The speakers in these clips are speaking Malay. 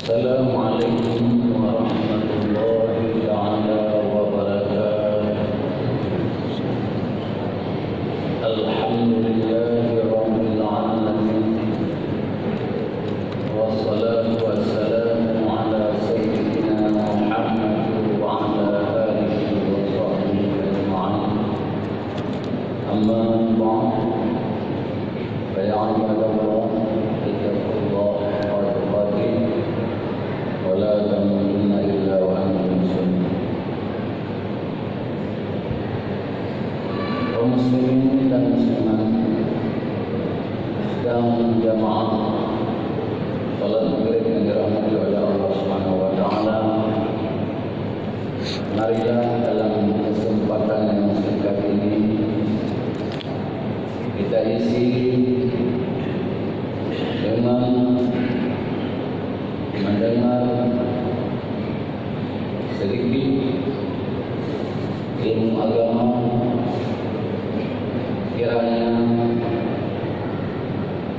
Assalamualaikum warahmatullahi ta'ala wabarakatuh. Alhamdulillahi rabbil alamin. Wassalatu wassalamu ala sayyidina Muhammad wa ala alihi wa sahbihi ajma'in. Amma ba'd. Fa ya ibadallah, ittaqullah ولا تموتن إلا وأنتم مسلمون. Kaum muslimin dan muslimat sedang jamaah salat maghrib yang dirahmati oleh Allah Subhanahu wa taala. Marilah dalam kesempatan yang singkat ini kita isi dengan mendengar sedikit ilmu agama, kiranya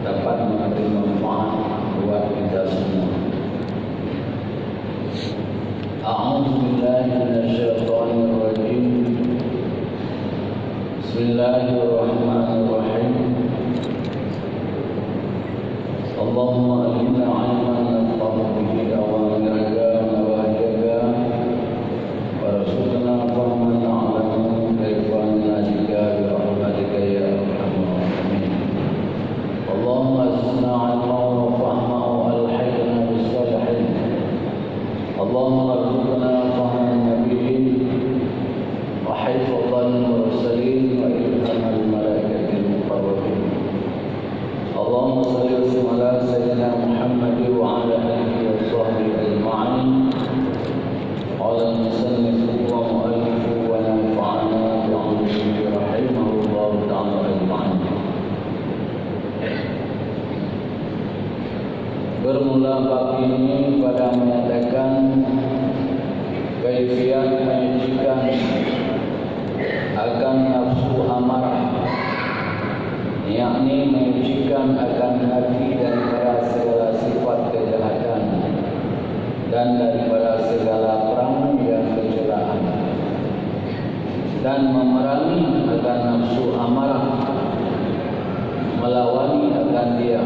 dapat memberi manfaat buat kita semua. A'udzu billahi minasyaitonir rajim. Bismillahirrahmanirrahim. Allahumma inna 'ilman naf'ahu bihi awamiraka nawahiaka warzuqna fahman na'lamu kaifa najika bi rahmatika ya arhamar rahimin. Allahumma azidna 'ilman wa fahman wa alhiqna bis salihin. Allahumma arzuqna fahman nabiyyin wa hifdhan mursalin wa ilhamal malaikatil muqarrabin. Allahumma salli wa sallim ala sayyidina Muhammad wa ala alihi wa sahbihi ajma'in. Qala al-musannif wa mu'allif wa nafa'ana bi'ilmihi rahimahullah ta'ala ajma'in. Bermula bab ini pada menyatakan kaifiat menyucikan akan nafsu amarah, yakni menyucikan akan hati daripada segala sifat kejahatan dan daripada segala perangai dan kecelaan, dan memerangi akan nafsu amarah, melawani akan dia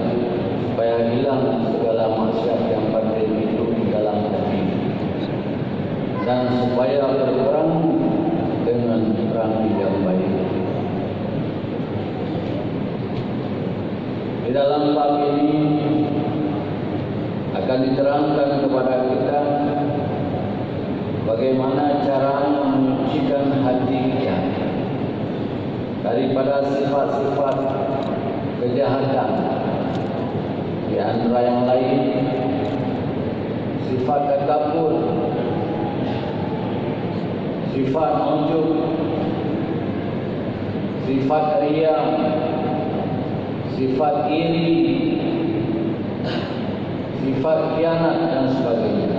supaya hilang segala maksiat yang batin itu di dalam hati, dan supaya berperang dengan perangai yang baik. Di dalam bab ini akan diterangkan kepada kita bagaimana cara menyucikan hati kita daripada sifat-sifat kejahatan, di antara yang lain sifat takabur, sifat ujub, sifat riya, sifat iri, sifat khianat dan sebagainya.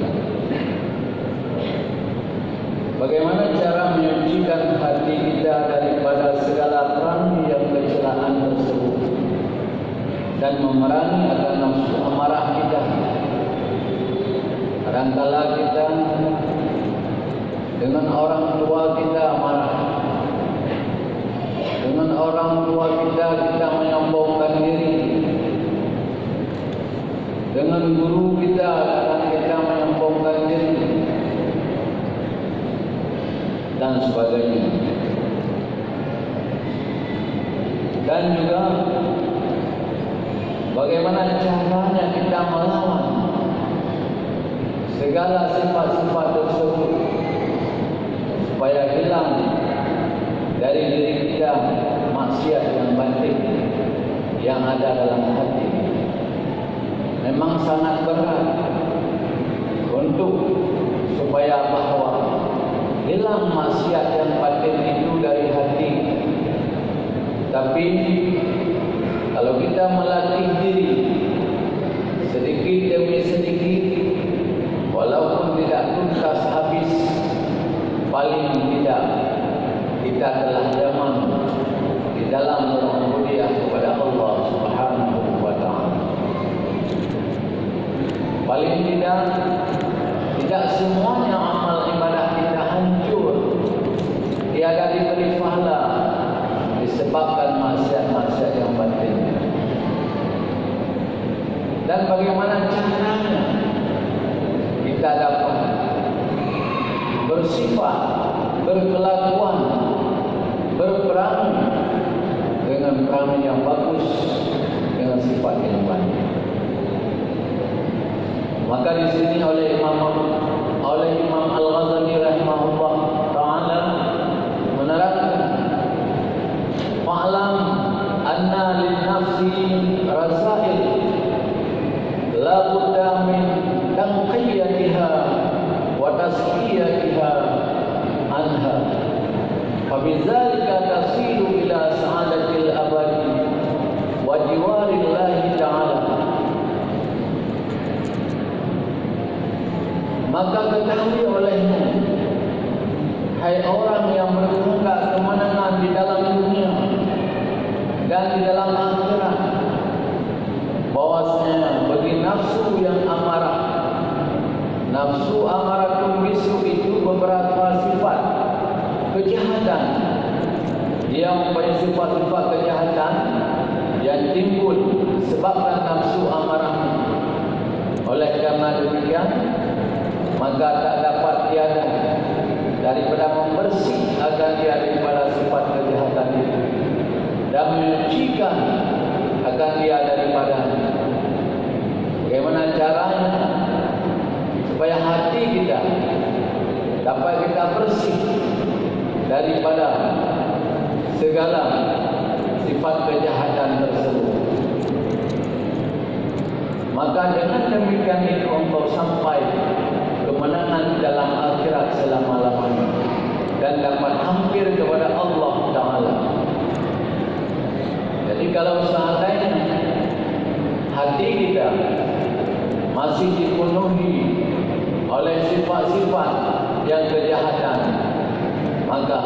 Bagaimana cara menyucikan hati kita daripada segala perangai yang kecelaan tersebut dan memerangi akan nafsu amarah kita. Kadangkala kita dengan orang tua kita marah, dengan orang tua kita menyombongkan diri, dengan guru kita menyombongkan diri dan sebagainya. Dan juga bagaimana caranya kita melawan segala sifat-sifat tersebut supaya hilang dari diri kita maksiat yang batin yang ada dalam hati. Memang sangat berat untuk supaya bahawa hilang maksiat yang batin itu dari hati. Tapi kalau kita melatih diri sedikit demi sedikit, walaupun tidak tuntas habis, paling tidak kita telah zaman di dalam berubudiyah kepada Allah Subhanahu wa taala. Paling tidak semuanya amal ibadah kita hancur, tiada diberi pahala disebabkan maksiat-maksiat yang batin. Dan bagaimana caranya kita dapat bersifat, berkelakuan, berperangai dengan perangai yang bagus, dengan sifat yang baik. Maka di sini oleh Imam Al-Ghazali rahimahullah taala menerangkan, fa'lam anna lin nafsi rasail la budda min tanqiyatiha wa tasfiyatiha anha, fa bidzalika tasilu ila sa'adatil abadi wa jiwarillahi ta'ala. Maka ketahui olehmu, hai orang yang menunggak kemenangan di dalam dunia dan di dalam akhirat, bahwasanya bagi nafsu yang amarah, nafsu amaratul bisu itu beberapa sifat kejahatan. Dia mempunyai sifat-sifat kejahatan yang timbul sebabkan nafsu amarah. Oleh karena demikian, maka tak dapat tiada daripada membersih agar dia daripada sifat kejahatan itu dan menyucikan agar dia daripada. Bagaimana caranya supaya hati kita dapat kita bersih daripada segala sifat kejahatan tersebut? Maka dengan demikian itu engkau sampai kemenangan dalam akhirat selama-lamanya dan dapat hampir kepada Allah Ta'ala. Jadi kalau seandainya hati kita masih dipenuhi oleh sifat-sifat yang kejahatan, maka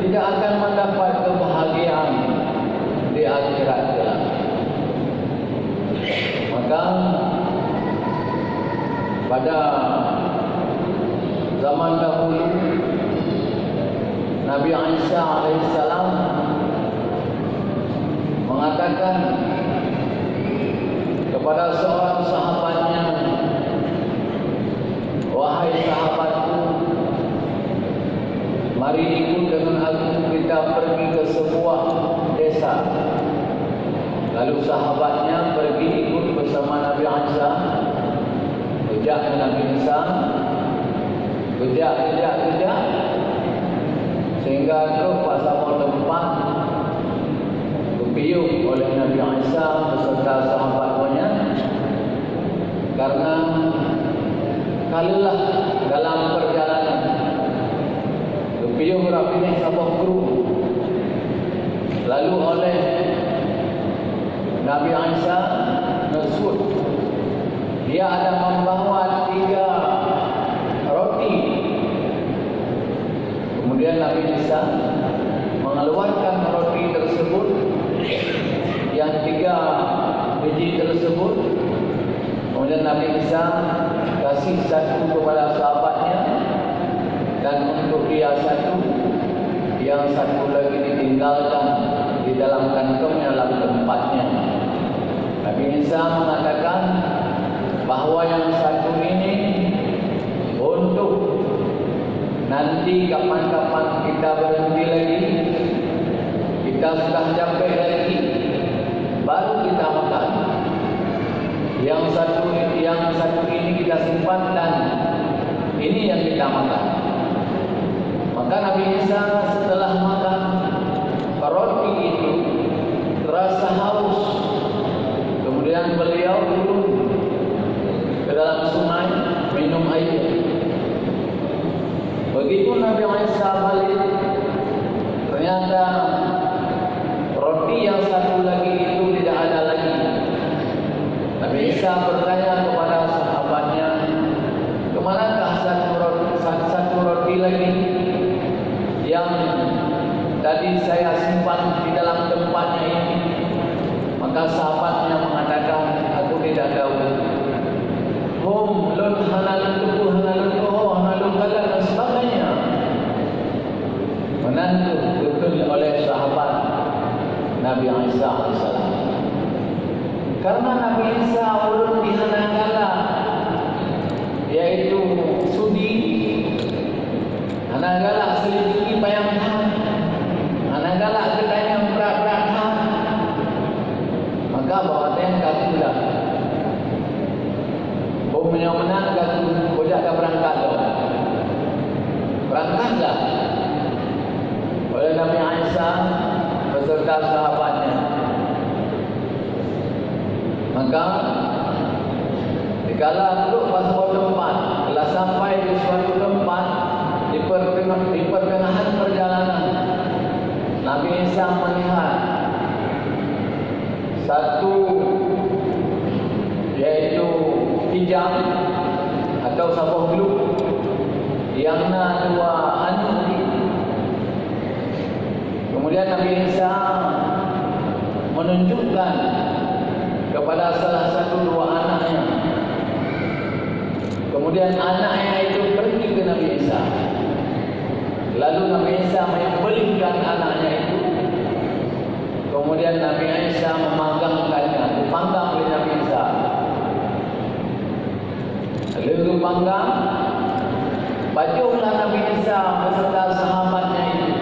tidak akan mendapat kebahagiaan di akhirat kelak. Maka pada zaman dahulu Nabi Isa alaihissalam mengatakan kepada seorang sahabatnya, wahai sahabatku, mari ikut dengan aku, kita pergi ke sebuah desa. Lalu sahabatnya pergi ikut bersama Nabi Isa. Kejap Nabi Isa, kejap sehingga terus pasal tempat kepiuk oleh Nabi Isa beserta sahabatnya, karena kalilah dalam perjalanan kepiuk rapini sabah kru. Lalu oleh Nabi Isa tersebut, dia ada membawa 3 roti. Kemudian Nabi Isa mengeluarkan roti tersebut, yang 3 biji tersebut. Kemudian Nabi Isa kasih satu kepada sahabatnya, dan untuk dia satu, yang satu lagi ditinggalkan di dalam kantongnya, dalam tempatnya. Nabi Isa mengatakan bahawa yang satu ini untuk nanti kapan-kapan kita berhenti lagi, kita sudah sampai lagi, baru kita makan. Yang satu ini kita simpan, dan ini yang kita makan. Maka Nabi Isa setelah makan roti itu terasa haus. Kemudian beliau turun ke dalam sungai minum air. Begitu Nabi Isa balik, ternyata roti yang satu lagi itu tidak ada lagi. Nabi Isa bertanya kepada sahabatnya, kemanakah satu roti lagi yang tadi saya simpan di dalam tempatnya ini? Maka sahabatnya mengatakan, aku tidak tahu. Nabi Isa AS. Karena Nabi Isa ulun dihanagala, yaitu sudi, hanagala selidiki bayangkan, hanagala kedai yang berat-beratkan, maka bawa tengkat pula. Umumnya menang kata bojak dah berangkat dah. Berangkatlah oleh Nabi Isa beserta sahabatnya. Maka dikala duduk pada suatu tempat, telah sampai di suatu tempat di pertengahan perjalanan, Nabi Isa melihat satu yaitu hijab atau sabuk geluk yang na dua anak. Kemudian Nabi Isa menunjukkan kepada salah satu dua anaknya. Kemudian anaknya itu pergi ke Nabi Isa. Lalu Nabi Isa membelikan anaknya itu. Kemudian Nabi Isa memanggangkannya, dipanggang oleh Nabi Isa. Lalu panggang, bajulah Nabi Isa beserta sahabatnya itu.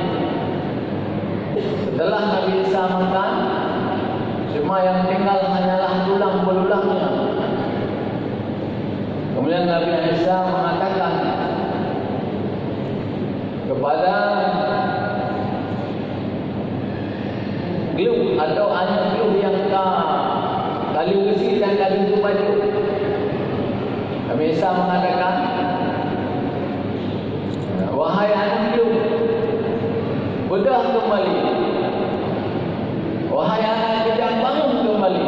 Setelah Nabi Isa makan, cuma yang tinggal hanyalah tulang belulangnya. Kemudian Nabi Isa mengatakan kepada geluk atau anak geluk yang kali besi dan kali itu baju. Nabi Isa mengatakan, wahai anak geluk, bedah kembali. Wahai anak kejam, bangun kembali.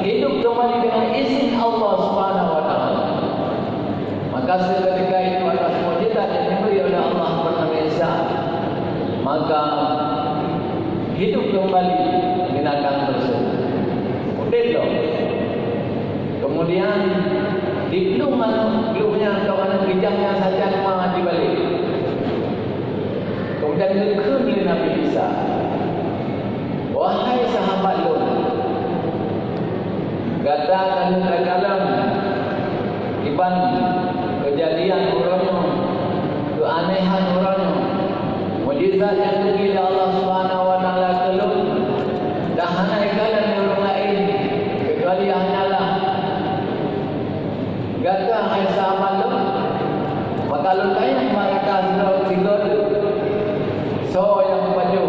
Hidup kembali dengan izin Allah Subhanahu wa taala. Maka seketika itu atas mukjizat yang diberi oleh Allah kepada Nabi Isa, maka hidup kembali binatang tersebut. Udah. Kemudian diplumnya atau kejamnya saja memang dibalik. Kemudian dikun oleh Nabi Isa, wahai sahabat lu, katakan dalam iban kejadian orangnya, keanehan orangnya, mujizat yang diberi Allah Subhanahu wa taala kelun, dah hanai kalian yang orang lain kecuali hanyalah kata hai sahabat lu, maka lu tanya mereka singgah so yang baju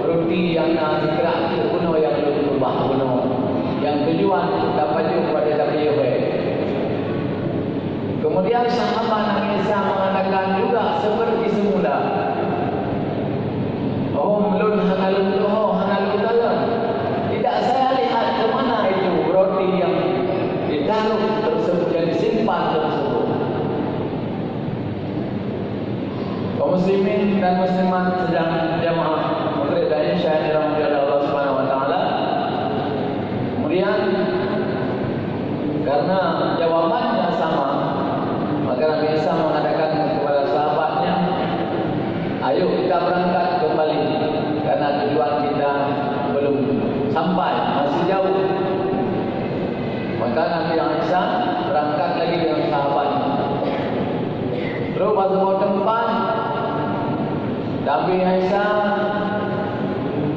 roti yang nak gerak kuno yang berubah kuno yang tujuan dapat pada tapi kemudian sahabat Nabi Isa mengatakan juga seperti semula, melun hanalun tuho hanalun dalam. Tidak saya lihat ke mana itu roti yang ditaruh tersebut, yang disimpan tersebut. Kaum muslimin dan muslimat sedang jamaah maghrib dan isya dirahmati Allah Subhanahu wa taala. Kemudian karena jawabannya sama, maka Nabi Isa mengatakan kepada sahabatnya, ayo kita berangkat kembali karena tujuan kita belum sampai, masih jauh. Maka Nabi Isa berangkat lagi dengan sahabatnya. Terus pada sebuah tempat Nabi Isa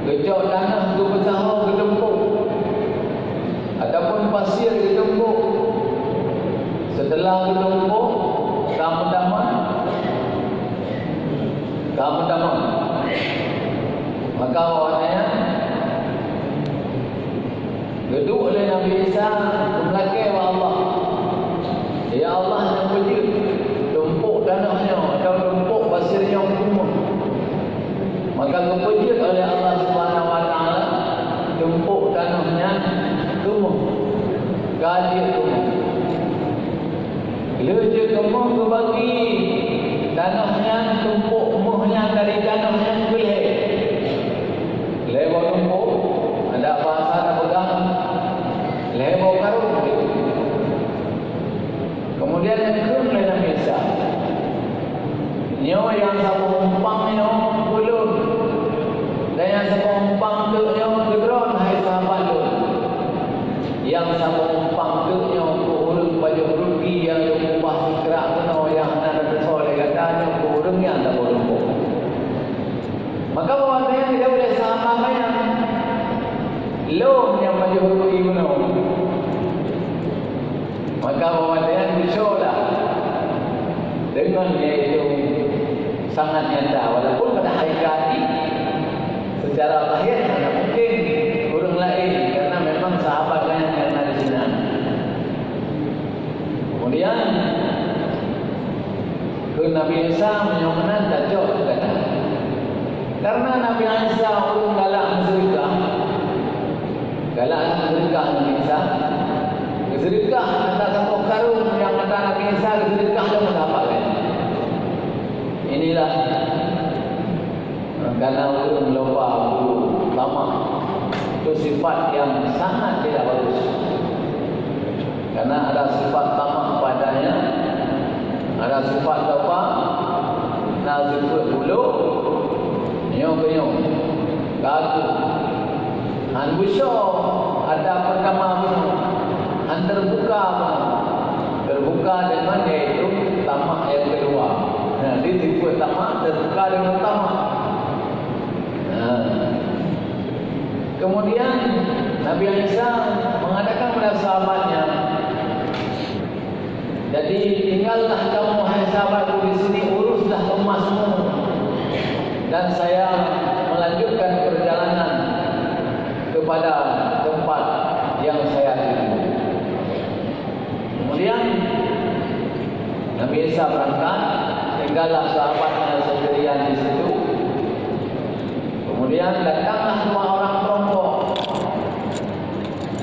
gejok tanah tu bersahur gedempuk ataupun pasir gedempuk. Setelah gedempuk kamu-kamu maka awalnya geduk oleh Nabi Isa melakir Allah, ya Allah yang wujud, tumpuk tanahnya atau tumpuk pasirnya kumuh. Maka kepujud oleh Allah Subhanahu wa taala, tumpuk tanahnya kumuh, gadir kumuh. Leje kumuh berbagi tanahnya, tumpuk muhnya dari tanahnya boleh. Lebar tumpuk, ada bahasa ada pegang, lebar karung. Kemudian yang oleh Nabi Isa, nyo yang sama umpang nyo ulun, dan yang sama umpang tu nyo gedron. maka pemandangan busuk lah dengan iaitu sangat nyata. Walaupun pada hakikatnya secara lahir tidak mungkin orang lain, karena memang sahabatnya yang ada di sana. Kemudian ke Nabi Isa menyomanan tajuk kata, karena Nabi Isa orang galak bersedekah, galak bersedekah Nabi Isa, bersedekah antara satu karung yang kata Nabi Isa bersedekah dan mendapatkan. Inilah karena orang melomba tamak, itu sifat yang sangat tidak bagus. Karena ada sifat tamak padanya, ada sifat apa? Nazifut bulu, nyong-nyong, kaku. Han busuk ada pertama pun, han terbuka dengan yaitu tamak yang kedua. Nah, dia sifat tamak terbuka dengan tamak. Kemudian Nabi Isa mengatakan kepada sahabatnya, jadi tinggallah kamu hai sahabatku di sini, uruslah emasmu, dan saya melanjutkan perjalanan kepada tempat yang saya tuju. Kemudian Nabi Isa berangkat, tinggallah sahabatnya sendirian di situ. Kemudian datanglah dua orang perampok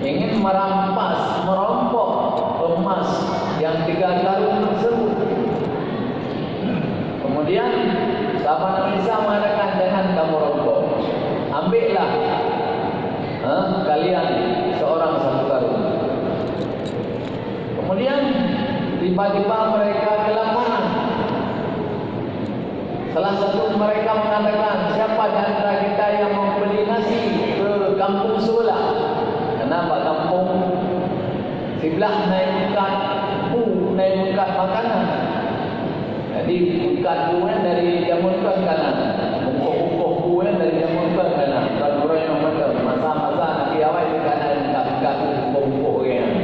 ingin merompok emas yang 3 karung tersebut. Kemudian sahabat Nabi Isa mengatakan, jangan kamu rompok, ambillah kalian seorang 1 karung. Kemudian tiba-tiba mereka kelaparan. Salah satu mereka mengatakan, siapa di antara kita yang membeli nasi ke kampung sebelah? Kenapa kampung sebelah naik bukat makanan. Jadi bukat bukan dari jamun kanan, bukuh bukan dari jamun kanan. Kalau orang yang macam masa-masa nanti awal di kanan bukat bukuh yang.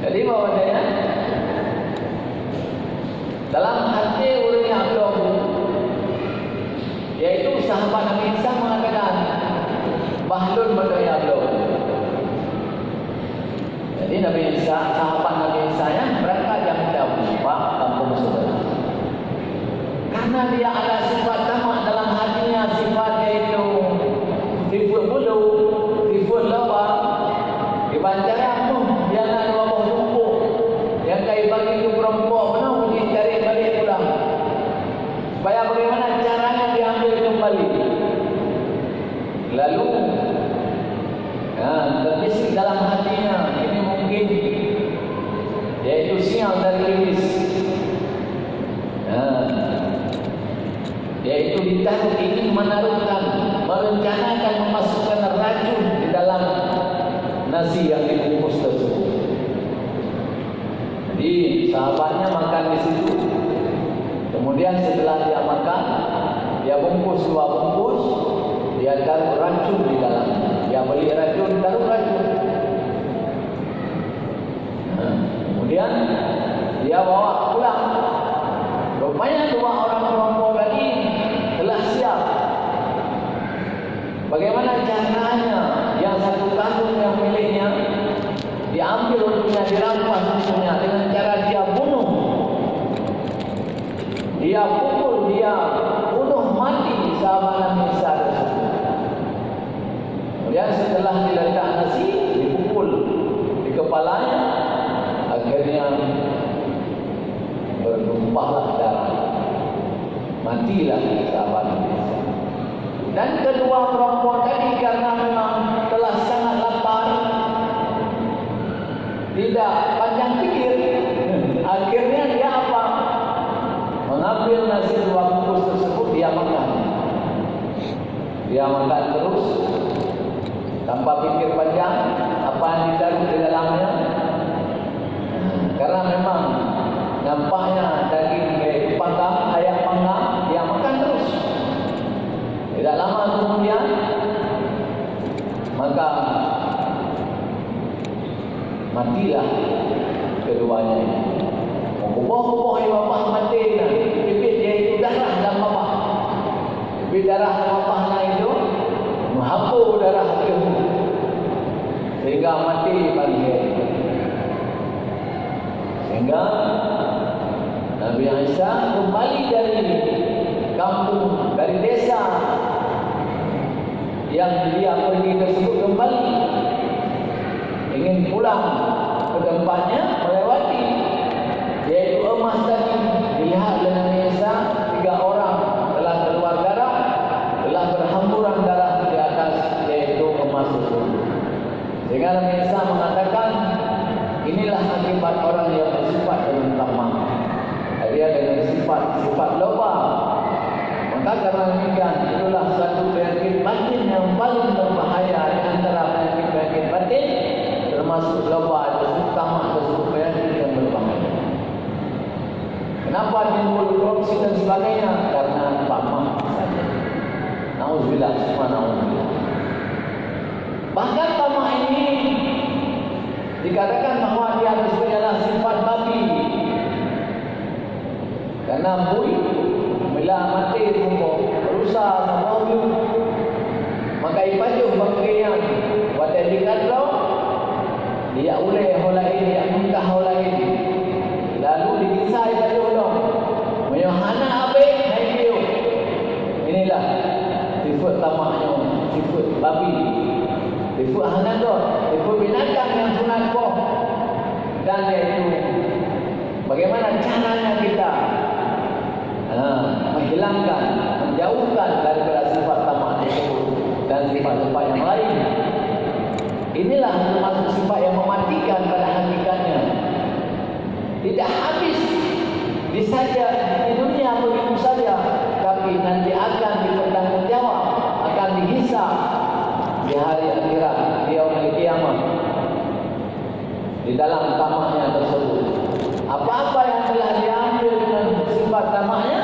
Jadi bawahnya dalam hati orang yang abdul, yaitu sahabat Nabi Isa mengatakan, bahlun berdaya abdul. Jadi Nabi Isa, sahabat Nabi Isa yang berangkat yang jauh kampung sebelah. Karena dia ada sifat tamak dalam hatinya, sifat yaitu sifat bulu, sifat lebah. Dibancara pun dia nak bawah tumpuk, yang kaya bagi itu perempuan benar mesti cari balik pulang. Supaya bagaimana caranya diambil kembali. Lalu terbisik dalam hatinya, ini mungkin yaitu sial dari iblis, yaitu ditaruh ingin merencanakan memasukkan racun di dalam nasi yang dibungkus tersebut. Jadi sahabatnya makan di situ. Kemudian setelah dia makan, dia bungkus 2 bungkus, dia taruh racun di dalamnya. Dia beli racun, taruh racun. Kemudian dia bawa pulang. Rupanya 2 orang perempuan tadi telah siap. Bagaimana caranya? Yang 1 karung yang miliknya diambil untuknya, dirampas untuknya dengan cara dia bunuh. Dia pukul, dia bunuh mati sahabat Nabi Isa tersebut. Kemudian setelah diletak nasi, dipukul di kepalanya, akhirnya bertumpahlah darah. Matilah sahabat Nabi Isa. Dan kedua perempuan tadi karena memang telah sangat lapar, tidak panjang pikir, akhirnya dia apa? Mengambil nasi 2 bungkus tersebut, dia makan. Dia makan terus tanpa pikir panjang apa yang ditaruh di dalamnya. Karena memang nampaknya daging yaitu panggang, ayam panggang, dia makan terus. Tidak lama kemudian maka mati matilah keduanya ini. Kubuh-kubuh yang bapak mati nak bibit dia itu darah dan bapak. Bibit darah dan bapaknya itu menghapur darah dia sehingga mati pagi hari. Sehingga Nabi Isa kembali dari kampung, dari desa yang dia pergi tersebut, kembali ingin pulang ke tempatnya, melewati yaitu emas tadi. Lihat Nabi Isa, 3 orang telah keluar darah, telah berhamburan darah di atas yaitu emas itu. Sehingga Nabi Isa mengatakan, inilah akibat orang yang bersifat dengan tamak. Dia dengan sifat loba. Maka karena demikian, itulah satu penyakit batin yang paling berbahaya di antara penyakit-penyakit batin, termasuk loba tersebut, tamak tersebut, penyakit yang berbahaya. Kenapa timbul korupsi dan sebagainya? Karena tamak saja. Nauzubillah, semua nauzubillah. Bahkan tamak ini dikatakan bahawa dia adalah sifat babi. Karena bui bila mati semua rusak semua bui, maka ipajuh bangkian wadah dikatlau dia uleh holain, dia muntah holain, lalu dikisah ipajuh dong menyuhana abe hayu. Inilah sifat tamaknya, sifat babi, sifat hanadot, sifat binatang yang sunat boh. Dan yaitu bagaimana caranya kita menghilangkan, menjauhkan daripada sifat tamak tersebut dan sifat-sifat yang lain. Inilah termasuk sifat yang mematikan pada hakikatnya. Tidak habis di dunia begitu saja, tapi nanti akan dipertanggungjawab, akan dihisab di hari akhirat, di yaumul qiyamah, di dalam tamaknya tersebut. Apa-apa yang telah diambil dengan sifat tamaknya,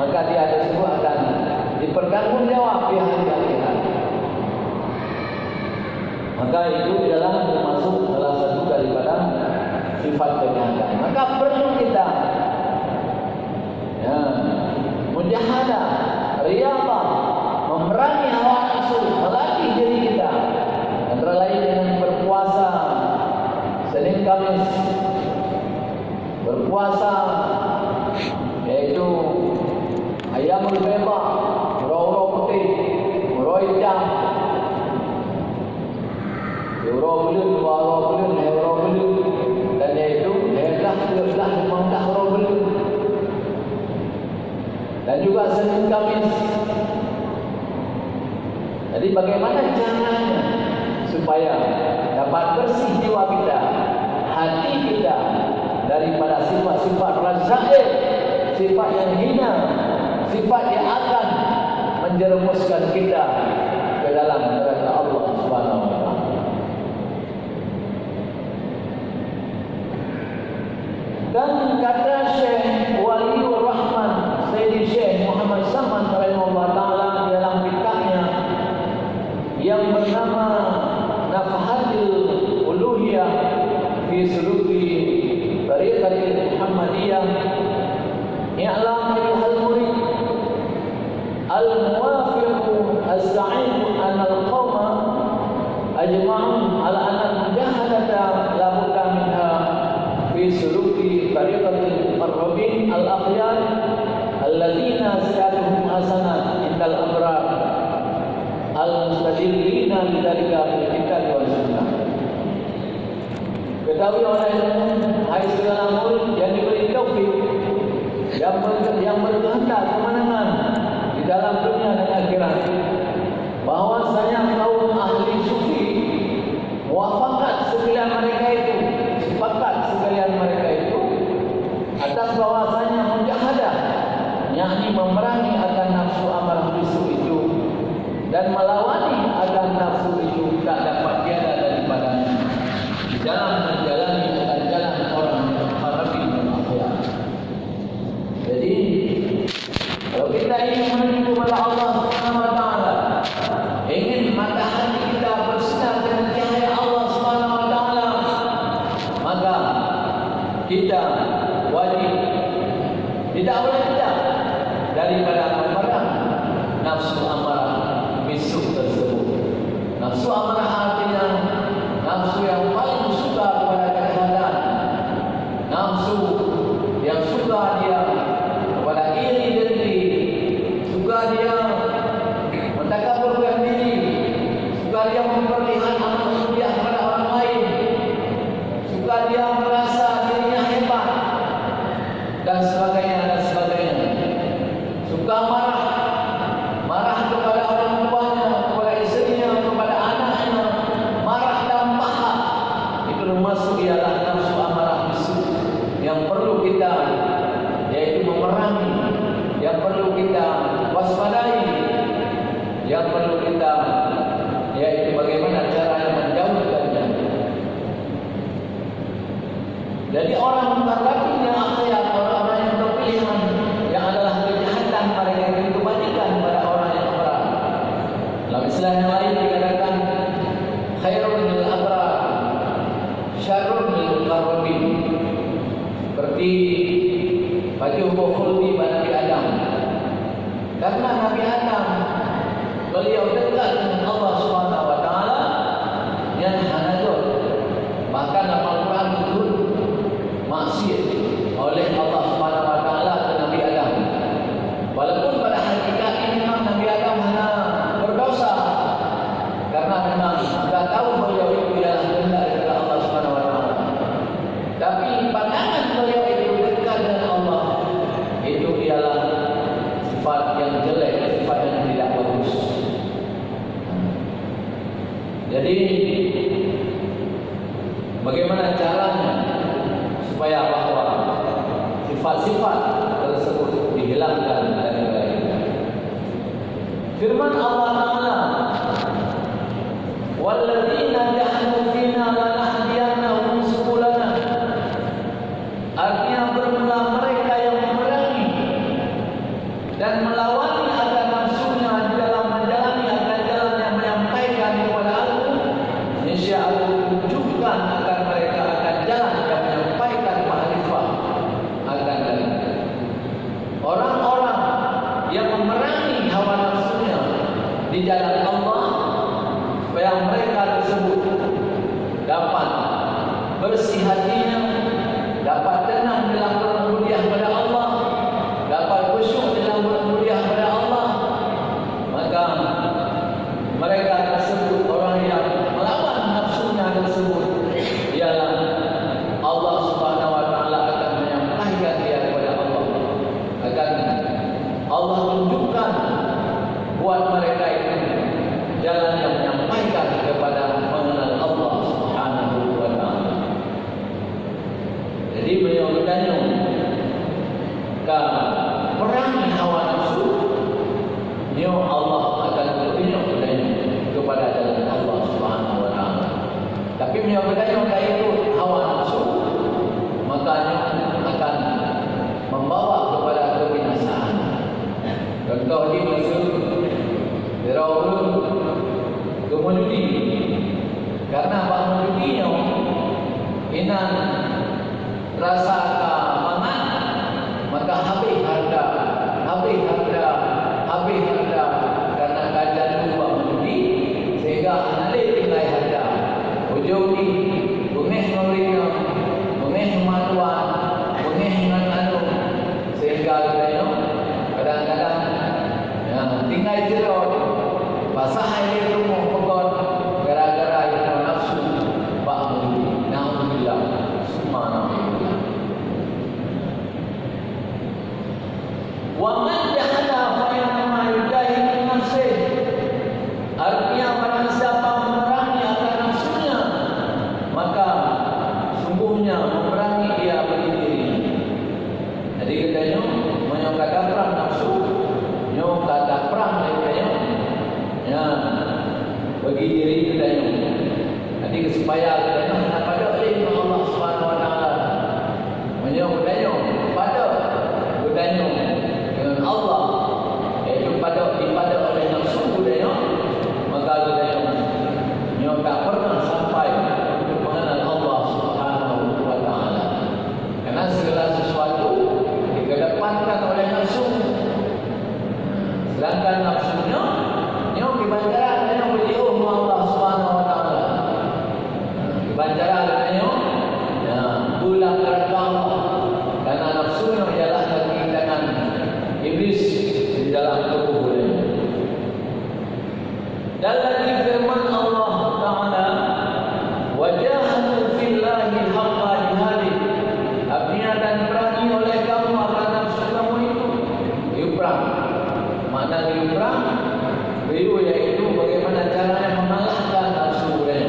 maka dia tersebut akan dipertanggungjawab di hari akhirat. Maka itu adalah termasuk salah satu daripada sifat kejahatan. Maka perlu kita mujahadah, riyadhah, memerangi hawa nafsu, melatih diri kita, antara lain dengan berpuasa Senin Kamis, berpuasa yaitu ayamul beba, merau-rau putih, merau hitam, merau belut, merau belut, merau belut, dan yaitu lelah, memangdah merau belut. Dan juga Senin Kamis. Jadi bagaimana caranya supaya dapat bersih jiwa kita, hati kita daripada sifat-sifat razail, sifat yang hina, sifat yang akan menjerumuskan kita ke dalam neraka Allah Subhanahu wa taala. Dan kata Syekh Waliur Rahman Sayyidi Syekh Muhammad Saman rahimahullah taala dalam kitabnya yang bernama Nafhatul Uluhiyah fi Suluki Tariqatil Muhammadiyah, i'lam ayyuhal murid al-muwafiq as-sa'id an al-qawma ajma'un ala anna al-mujahadata la budda minha fi suluki tariqatil muqarrabin al-akhyar alladhina siratuhum hasanat indal abrar al-mustadillina bidzalika bil kitab wa sunnah. Ketahui oleh hai segala murid yang diberi taufik, yang berkehendak kemenangan di dalam dunia dan akhirat, bahwasanya kaum ahli sufi muafakat sekalian mereka itu, sepakat sekalian mereka itu atas bahwasanya mujahadah, yakni memerangi akan nafsu amarah bisu itu dan melawani akan nafsu itu tak dapat tiada daripadanya di dalam menjalani jalan orang muqarrabin dan akhyar. Jadi kalau kita ingin menuju kepada Allah Subhanahu wa taala, ingin mata hati kita bersinar dengan cahaya Allah Subhanahu wa taala, kita wajib tidak boleh tidak daripada memerang nafsu amarah bisu tersebut. Nafsu amarah artinya nafsu yang paling suka kepada kejahatan, nafsu yang suka dia kepada iri dengki, suka dia mentakaburkan diri, suka dia memperlihatkan amal mulia kepada orang lain, suka dia merasa dirinya hebat dan sebagainya dan sebagainya. Suka marah kepada orang tuanya, kepada istrinya, kepada anaknya, marah dan pahak. Itu termasuk ialah nafsu amarah bisu yang perlu kita, yaitu memerangi, yang perlu kita waspadai, yang perlu kita, yaitu bagaimana caranya menjauhkannya. Jadi orang mukarrabin yang akhyar, orang-orang yang berpilihan, yang adalah kejahatan mereka yang dikembalikan pada orang yang abrar. Dalam istilah yang lain dikatakan khairun lil abrar, syarrun lil mukarrabin. Seperti bagi hukum khuldi pada Nabi Adam. Karena Nabi Adam beliau dekat dengan Allah Subhanahu wa taala yang hanajur. Bahkan Al-Quran disebut maksiat oleh Allah Subhanahu wa taala ke Nabi Adam. Walaupun pada hakikatnya memang Nabi Adam hanya berdosa karena memang sudah tahu beliau itu ialah kehendak dari Allah Subhanahu wa taala. Tapi pandangan beliau itu dekat dengan Allah itu ialah sifat yang jelek, sifat yang tidak bagus. Jadi bagaimana caranya supaya bahwa sifat-sifat tersebut dihilangkan dari kita? Firman Allah Taala, "Walladzina jahadu fina lanahdiyannahum subulana." Artinya bermula mereka yang memerangi dan melawan akan nafsunya di dalam menjalani akan jalan yang menyampaikan kepada aku, niscaya aku tunjukkan akan mereka akan jalan yang menyampaikan ma'rifah akan dari orang-orang yang memerangi hawa nafsunya di jalan Allah, supaya mereka tersebut dapat bersih hatinya, dapat tenang dalam bermulia kepada Allah, dapat khusyuk dalam bermulia kepada Allah. Maka mereka tersebut, orang yang melawan nafsunya tersebut, ialah Allah Subhanahu wa taala akan menyampaikan dia kepada Allah. Akan Allah tunjukkan buat mereka itu jalan yang menyampaikan kepada mengenal Allah Subhanahu wa taala. Jadi beliau bertanya, ka perangi hawa nafsu, dia Allah akan bertunjuk kepada jalan Allah Subhanahu wa taala. Tapi beliau bertanya kalau itu hawa nafsu, makanya akan membawa kepada kebinasaan. Contoh di Mesir, Firaun kemudi, karena apa memudinya inan rasa keamangan, maka habis harta karena kajian lupa menjudi, sehingga analis nilai harta ujung ni bengih mereka, bengih maluan, bengih dengan anu, sehingga kadang-kadang tinggal jerot basah air rumah pegon gara-gara itu nafsu bak menjudi. Alhamdulillah, semua alhamdulillah. dalam neraka Allah. Karena nafsu ialah keinginan iblis di dalam tubuh dia. Dan lagi firman Allah Ta'ala, wajahatu fillahi haqqa jihadih, artinya dan berani oleh kamu akan nafsu kamu itu. Riu perang. Makna riu perang, riu yaitu bagaimana caranya mengalahkan nafsu dia.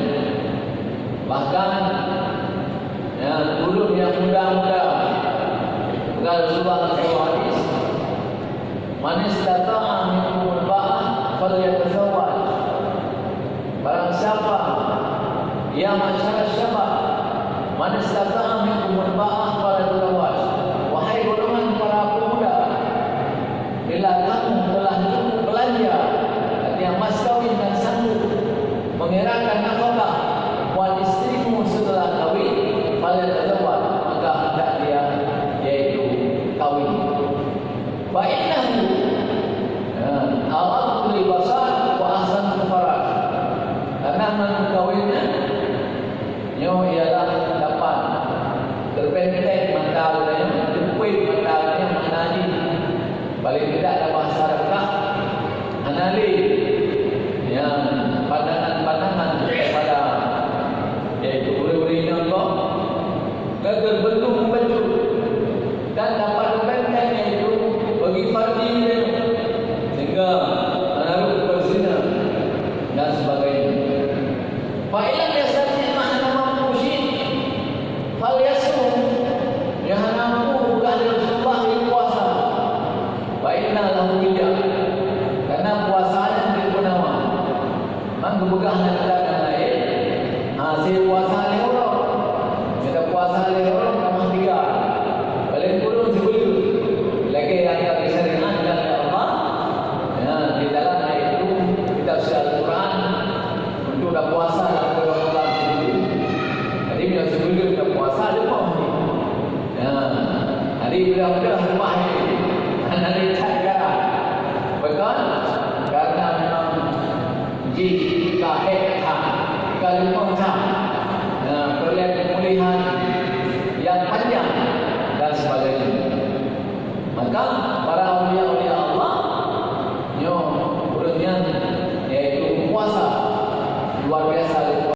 Bahkan guru yang muda-muda, kalau Rasulullah hadis, man istata'a minkumul ba'ah falyatazawwaj. Barang siapa yang masyarakat syabab, man istata'a